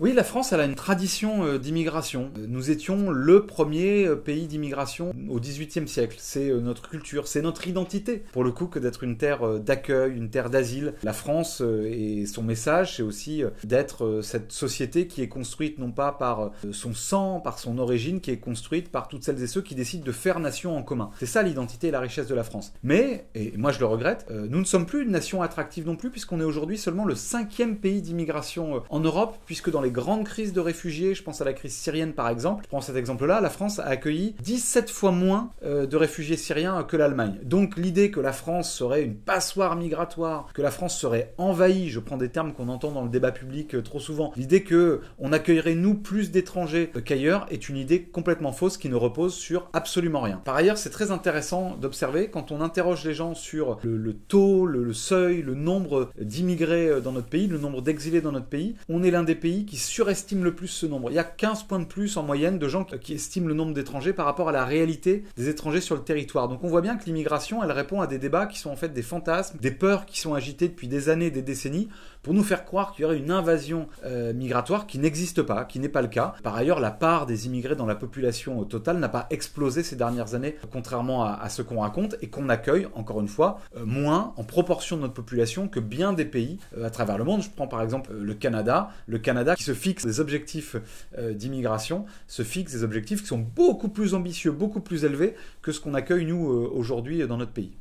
Oui, la France, elle a une tradition d'immigration. Nous étions le premier pays d'immigration au XVIIIe siècle. C'est notre culture, c'est notre identité. Pour le coup, que d'être une terre d'accueil, une terre d'asile. La France et son message, c'est aussi d'être cette société qui est construite non pas par son sang, par son origine, qui est construite par toutes celles et ceux qui décident de faire nation en commun. C'est ça l'identité et la richesse de la France. Mais, et moi je le regrette, nous ne sommes plus une nation attractive non plus, puisqu'on est aujourd'hui seulement le 5e pays d'immigration en Europe, puisque dans les grandes crises de réfugiés, je pense à la crise syrienne par exemple, je prends cet exemple-là, la France a accueilli 17 fois moins de réfugiés syriens que l'Allemagne. Donc l'idée que la France serait une passoire migratoire, que la France serait envahie, je prends des termes qu'on entend dans le débat public trop souvent, l'idée qu'on accueillerait nous plus d'étrangers qu'ailleurs est une idée complètement fausse qui ne repose sur absolument rien. Par ailleurs, c'est très intéressant d'observer quand on interroge les gens sur le taux, le seuil, le nombre d'immigrés dans notre pays, le nombre d'exilés dans notre pays, on est l'un des pays qui surestime le plus ce nombre. Il y a 15 points de plus en moyenne de gens qui estiment le nombre d'étrangers par rapport à la réalité des étrangers sur le territoire. Donc on voit bien que l'immigration, elle répond à des débats qui sont en fait des fantasmes, des peurs qui sont agitées depuis des années, des décennies, pour nous faire croire qu'il y aurait une invasion migratoire qui n'existe pas, qui n'est pas le cas. Par ailleurs, la part des immigrés dans la population totale n'a pas explosé ces dernières années, contrairement à ce qu'on raconte, et qu'on accueille, encore une fois, moins en proportion de notre population que bien des pays à travers le monde. Je prends par exemple le Canada qui se fixe des objectifs d'immigration, se fixe des objectifs qui sont beaucoup plus ambitieux, beaucoup plus élevés que ce qu'on accueille nous aujourd'hui dans notre pays.